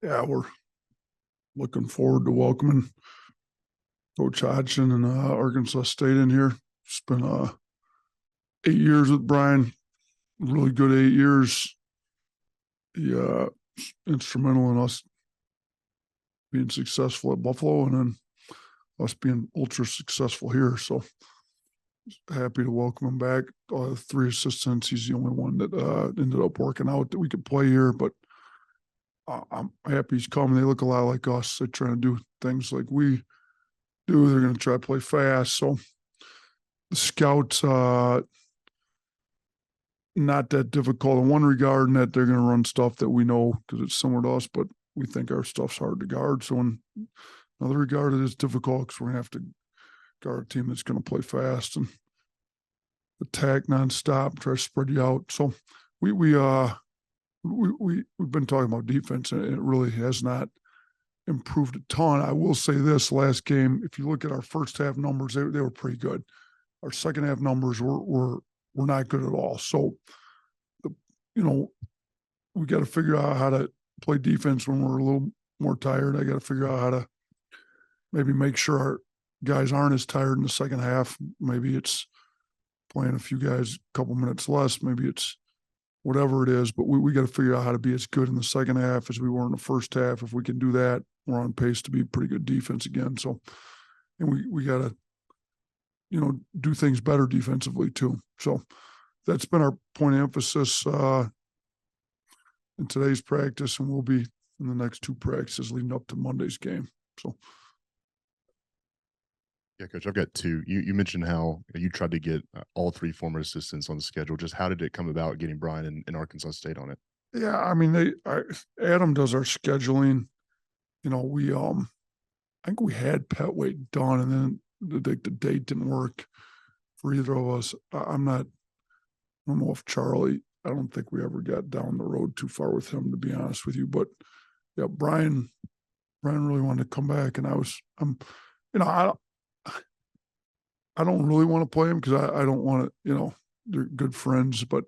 Yeah, we're looking forward to welcoming Coach Hodgson and Arkansas State in here. It's been 8 years with Brian, really good 8 years. He instrumental in us being successful at Buffalo and then us being ultra successful here. So happy to welcome him back. 3 assistants. He's the only one that ended up working out that we could play here, but I'm happy he's coming. They look a lot like us. They're trying to do things like we do. They're going to try to play fast. So the scouts, not that difficult in one regard, in that they're going to run stuff that we know because it's similar to us, but we think our stuff's hard to guard. So in another regard, it is difficult because we're going to have to guard a team that's going to play fast and attack nonstop, try to spread you out. So we've been talking about defense, and it really has not improved a ton. I will say this: last game, if you look at our first half numbers, they were pretty good. Our second half numbers were not good at all. So, we got to figure out how to play defense when we're a little more tired. I got to figure out how to maybe make sure our guys aren't as tired in the second half. Maybe it's playing a few guys a couple minutes less. Maybe it's whatever it is, but we got to figure out how to be as good in the second half as we were in the first half. If we can do that, we're on pace to be pretty good defense again. So, and we got to, do things better defensively too. So that's been our point of emphasis in today's practice, and will be in the next 2 practices leading up to Monday's game. So. Yeah, Coach, I've got 2. You mentioned how you tried to get all 3 former assistants on the schedule. Just how did it come about getting Brian and Arkansas State on it? Yeah, I mean, Adam does our scheduling. We I think we had Pet Weight done, and then the date didn't work for either of us. I don't know if Charlie. I don't think we ever got down the road too far with him, to be honest with you. But yeah, Brian really wanted to come back, and I don't really want to play him because I don't want to, they're good friends, but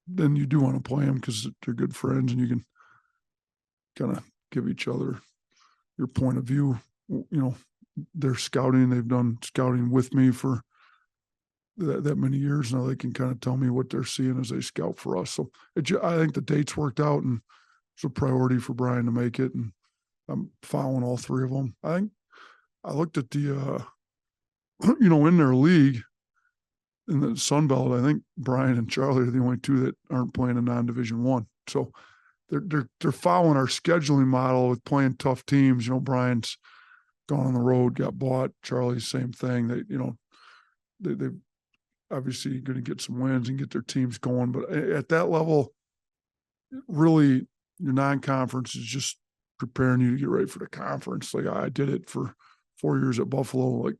then you do want to play them because they're good friends and you can kind of give each other your point of view. They're scouting. They've done scouting with me for that many years now. They can kind of tell me what they're seeing as they scout for us. So I think the dates worked out, and it's a priority for Brian to make it. And I'm following all 3 of them. I think I looked at the, in their league in the Sun Belt, I think Brian and Charlie are the only 2 that aren't playing in non-Division I. So they're following our scheduling model with playing tough teams. Brian's gone on the road, got bought. Charlie's same thing. They obviously going to get some wins and get their teams going. But at that level, really, your non-conference is just preparing you to get ready for the conference. Like I did it for 4 years at Buffalo. Like,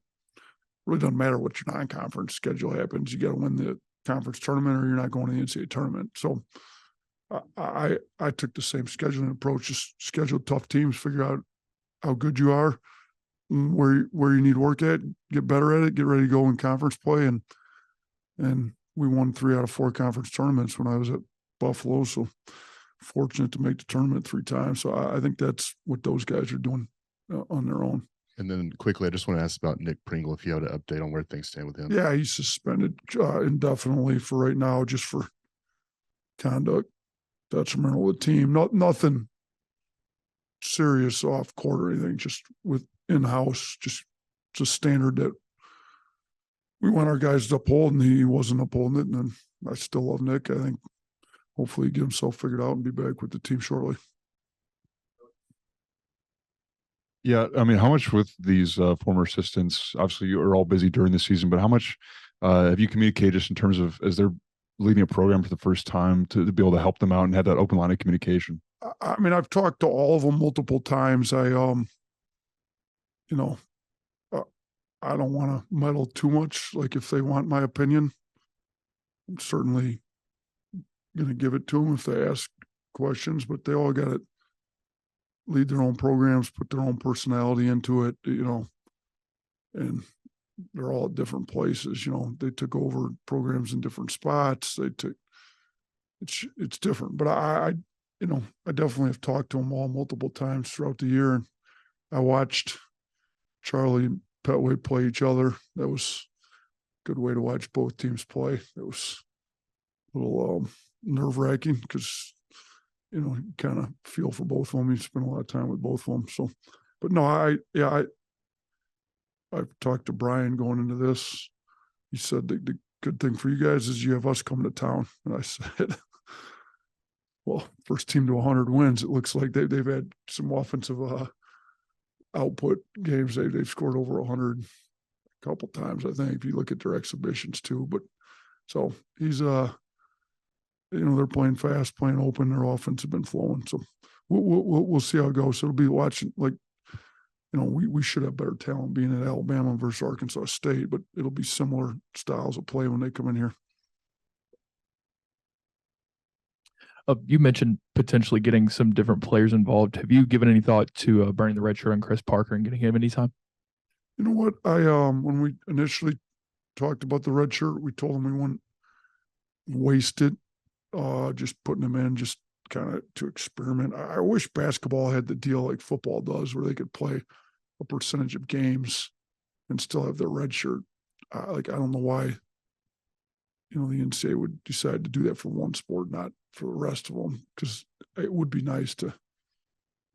really doesn't matter what your non-conference schedule happens. You got to win the conference tournament or you're not going to the NCAA tournament. So I took the same scheduling approach, just schedule tough teams, figure out how good you are, where you need work at, get better at it, get ready to go in conference play. And we won 3 out of 4 conference tournaments when I was at Buffalo. So fortunate to make the tournament 3 times. So I think that's what those guys are doing on their own. And then quickly, I just want to ask about Nick Pringle, if you had an update on where things stand with him. Yeah, he's suspended indefinitely for right now, just for conduct detrimental to the team. Nothing serious off court or anything, just with in-house, just it's a standard that we want our guys to uphold, and he wasn't upholding it. And I still love Nick. I think hopefully he get himself figured out and be back with the team shortly. Yeah, I mean, how much with these former assistants? Obviously, you are all busy during the season, but how much have you communicated just in terms of as they're leading a program for the first time to be able to help them out and have that open line of communication? I mean, I've talked to all of them multiple times. I don't want to meddle too much. Like if they want my opinion, I'm certainly going to give it to them if they ask questions, but they all got to lead their own programs, put their own personality into it, and they're all at different places. They took over programs in different spots. It's different, but I definitely have talked to them all multiple times throughout the year. And I watched Charlie and Petway play each other. That was a good way to watch both teams play. It was a little nerve-wracking because, you kind of feel for both of them. You spend a lot of time with both of them. So, but no, I've talked to Brian going into this. He said the good thing for you guys is you have us coming to town. And I said, well, first team to 100 wins. It looks like they've had some offensive output games. They've scored over 100 a couple times, I think, if you look at their exhibitions too. But so he's they're playing fast, playing open. Their offense has been flowing. So we'll see how it goes. So it'll be watching like, we should have better talent being at Alabama versus Arkansas State, but it'll be similar styles of play when they come in here. You mentioned potentially getting some different players involved. Have you given any thought to burning the red shirt on Chris Parker and getting him anytime? You know what? I when we initially talked about the red shirt, we told him we wouldn't waste it, just putting him in just kind of to experiment. I wish basketball had the deal like football does, where they could play a percentage of games and still have their red shirt. I don't know why, the NCAA would decide to do that for one sport, not for the rest of them, because it would be nice to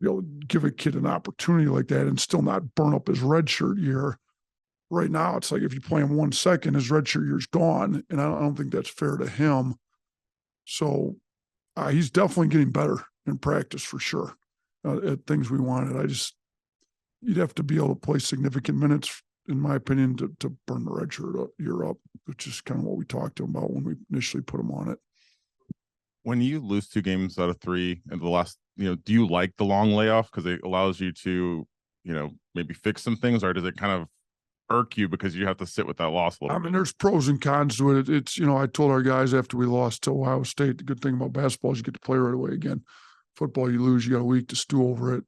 be able to give a kid an opportunity like that and still not burn up his red shirt year. Right now, it's like if you play him 1 second, his red shirt year's gone, and I don't think that's fair to him. So he's definitely getting better in practice for sure at things we wanted. You'd have to be able to play significant minutes, in my opinion, to burn the red shirt year up, which is kind of what we talked to him about when we initially put him on it. When you lose 2 games out of 3 in the last, do you like the long layoff because it allows you to, maybe fix some things, or does it kind of irk you because you have to sit with that loss a little bit? There's pros and cons to it. It's, I told our guys after we lost to Ohio State, the good thing about basketball is you get to play right away again. Football, you lose, you got a week to stew over it.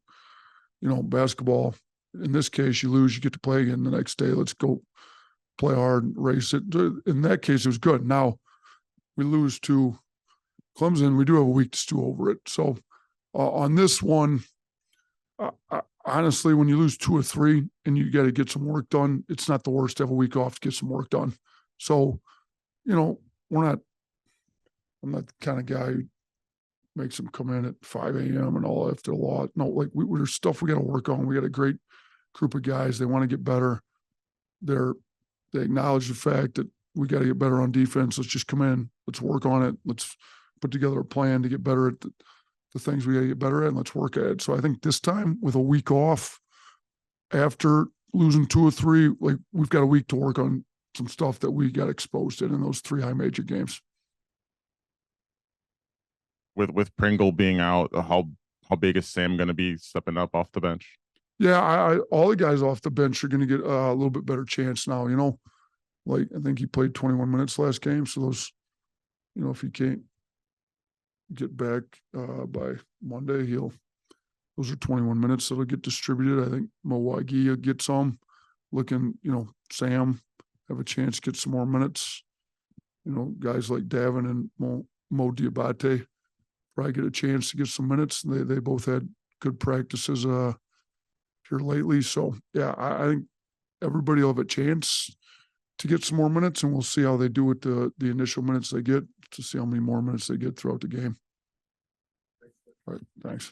Basketball, in this case, you lose, you get to play again the next day. Let's go play hard, race it. In that case, it was good. Now we lose to Clemson. We do have a week to stew over it. So on this one, honestly, when you lose 2 or 3 and you got to get some work done, it's not the worst to have a week off to get some work done. So, I'm not the kind of guy who makes them come in at 5 a.m. and all after the law. No, like there's stuff we got to work on. We got a great group of guys. They want to get better. They acknowledge the fact that we got to get better on defense. Let's just come in. Let's work on it. Let's put together a plan to get better at the things we got to get better at, and let's work at it. So I think this time with a week off after losing 2 or 3, like we've got a week to work on some stuff that we got exposed in those 3 high major games. With Pringle being out, how big is Sam going to be stepping up off the bench? Yeah, all the guys off the bench are going to get a little bit better chance now. Like I think he played 21 minutes last game. So those, if he can't get back by Monday, those are 21 minutes that'll get distributed. I think Milwaukee will get some. Looking, Sam have a chance to get some more minutes. Guys like Davin and Mo Diabate probably get a chance to get some minutes. They both had good practices here lately. So yeah, I think everybody will have a chance to get some more minutes, and we'll see how they do with the initial minutes they get to see how many more minutes they get throughout the game. All right, thanks.